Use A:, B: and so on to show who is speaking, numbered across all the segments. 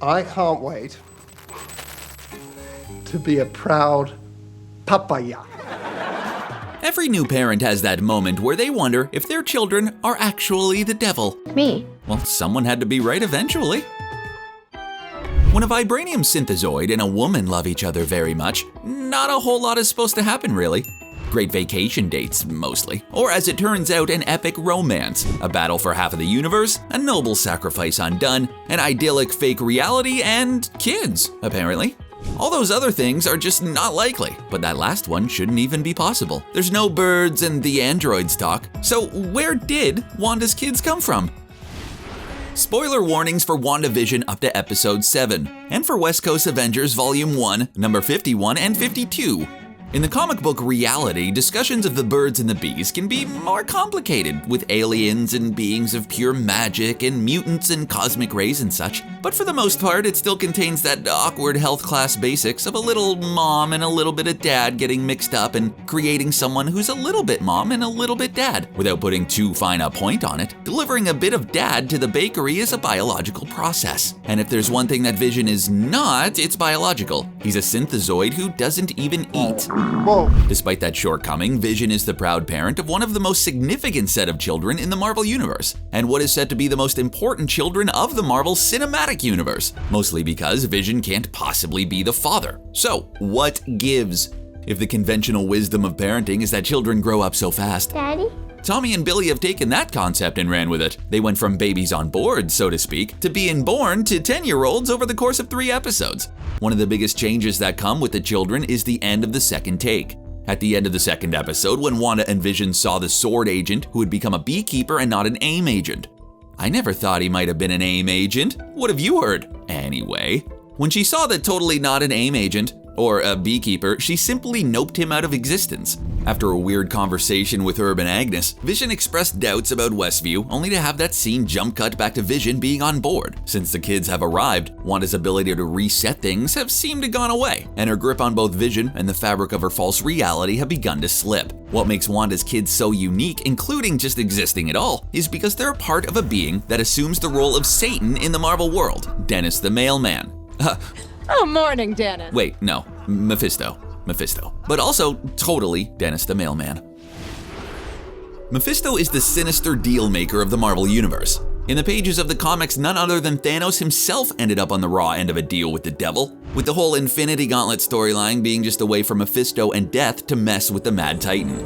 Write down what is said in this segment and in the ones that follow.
A: I can't wait to be a proud papaya.
B: Every new parent has that moment where they wonder if their children are actually the devil.
C: Me.
B: Well, someone had to be right eventually. When a vibranium synthezoid and a woman love each other very much, not a whole lot is supposed to happen really. Great vacation dates, mostly. Or as it turns out, an epic romance, a battle for half of the universe, a noble sacrifice undone, an idyllic fake reality, and kids, apparently. All those other things are just not likely, but that last one shouldn't even be possible. There's no birds and the androids talk, so where did Wanda's kids come from? Spoiler warnings for WandaVision up to episode 7, and for West Coast Avengers Volume 1, number 51 and 52. In the comic book reality, discussions of the birds and the bees can be more complicated, with aliens and beings of pure magic and mutants and cosmic rays and such. But for the most part, it still contains that awkward health class basics of a little mom and a little bit of dad getting mixed up and creating someone who's a little bit mom and a little bit dad. Without putting too fine a point on it, delivering a bit of dad to the bakery is a biological process. And if there's one thing that Vision is not, it's biological. He's a synthezoid who doesn't even eat.
A: Whoa.
B: Despite that shortcoming, Vision is the proud parent of one of the most significant set of children in the Marvel Universe, and what is said to be the most important children of the Marvel Cinematic Universe, mostly because Vision can't possibly be the father. So, what gives? If the conventional wisdom of parenting is that children grow up so fast,
C: Daddy?
B: Tommy and Billy have taken that concept and ran with it. They went from babies on board, so to speak, to being born to 10-year-olds over the course of 3 episodes. One of the biggest changes that come with the children is the end of the second take. At the end of the second episode, when Wanda and Vision saw the sword agent who had become a beekeeper and not an AIM agent. I never thought he might have been an AIM agent. What have you heard? Anyway, when she saw that totally not an AIM agent, or a beekeeper, she simply noped him out of existence. After a weird conversation with Herb and Agnes, Vision expressed doubts about Westview, only to have that scene jump cut back to Vision being on board. Since the kids have arrived, Wanda's ability to reset things have seemed to gone away, and her grip on both Vision and the fabric of her false reality have begun to slip. What makes Wanda's kids so unique, including just existing at all, is because they're a part of a being that assumes the role of Satan in the Marvel world, Dennis the Mailman.
D: Oh, morning, Dennis.
B: Wait, no, Mephisto. But also totally Dennis the Mailman. Mephisto is the sinister deal maker of the Marvel Universe. In the pages of the comics, none other than Thanos himself ended up on the raw end of a deal with the devil, with the whole Infinity Gauntlet storyline being just a way for Mephisto and Death to mess with the Mad Titan.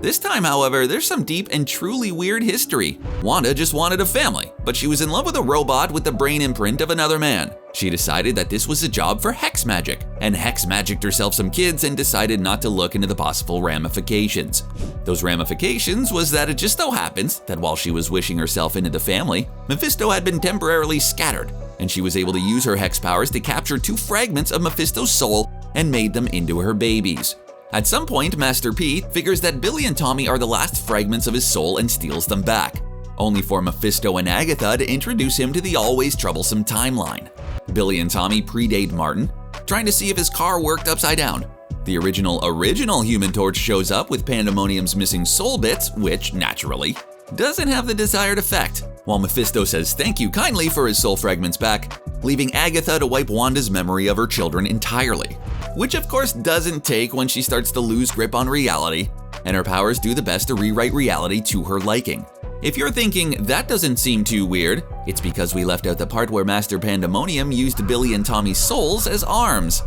B: This time, however, there's some deep and truly weird history. Wanda just wanted a family, but she was in love with a robot with the brain imprint of another man. She decided that this was a job for hex magic, and hex magicked herself some kids and decided not to look into the possible ramifications. Those ramifications was that it just so happens that while she was wishing herself into the family, Mephisto had been temporarily scattered, and she was able to use her hex powers to capture 2 fragments of Mephisto's soul and made them into her babies. At some point, Master P figures that Billy and Tommy are the last fragments of his soul and steals them back, only for Mephisto and Agatha to introduce him to the always troublesome timeline. Billy and Tommy predate Martin, trying to see if his car worked upside down. The original Human Torch shows up with Pandemonium's missing soul bits, which, naturally, doesn't have the desired effect, while Mephisto says thank you kindly for his soul fragments back, leaving Agatha to wipe Wanda's memory of her children entirely. Which of course doesn't take when she starts to lose grip on reality, and her powers do the best to rewrite reality to her liking. If you're thinking that doesn't seem too weird, it's because we left out the part where Master Pandemonium used Billy and Tommy's souls as arms.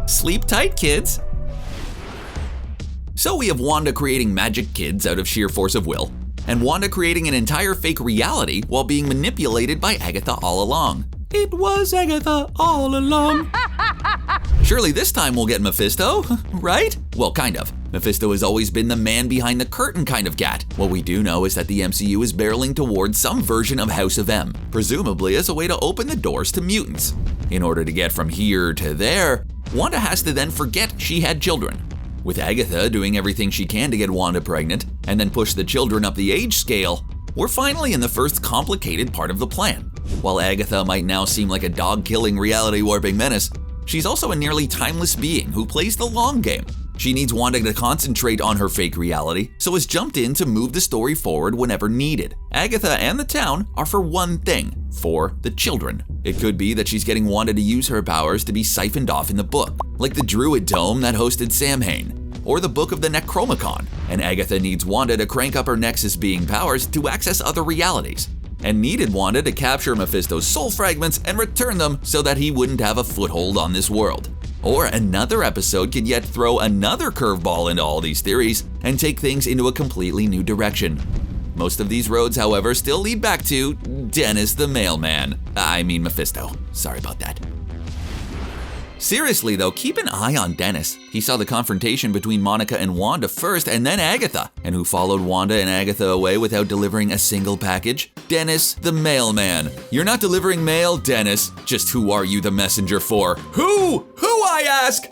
B: Sleep tight, kids! So we have Wanda creating magic kids out of sheer force of will, and Wanda creating an entire fake reality while being manipulated by Agatha all along. It was Agatha all along. Surely this time we'll get Mephisto, right? Well, kind of. Mephisto has always been the man behind the curtain kind of cat. What we do know is that the MCU is barreling towards some version of House of M, presumably as a way to open the doors to mutants. In order to get from here to there, Wanda has to then forget she had children, with Agatha doing everything she can to get Wanda pregnant and then push the children up the age scale. We're finally in the first complicated part of the plan. While Agatha might now seem like a dog-killing, reality-warping menace, she's also a nearly timeless being who plays the long game. She needs Wanda to concentrate on her fake reality, so has jumped in to move the story forward whenever needed. Agatha and the town are for one thing: for the children. It could be that she's getting Wanda to use her powers to be siphoned off in the book, like the Druid Dome that hosted Samhain, or the Book of the Necromicon, and Agatha needs Wanda to crank up her Nexus being powers to access other realities, and needed Wanda to capture Mephisto's soul fragments and return them so that he wouldn't have a foothold on this world. Or another episode could yet throw another curveball into all these theories and take things into a completely new direction. Most of these roads, however, still lead back to Dennis the Mailman. I mean Mephisto. Sorry about that. Seriously though, keep an eye on Dennis. He saw the confrontation between Monica and Wanda first and then Agatha. And who followed Wanda and Agatha away without delivering a single package? Dennis the Mailman. You're not delivering mail, Dennis. Just who are you the messenger for? Who I ask?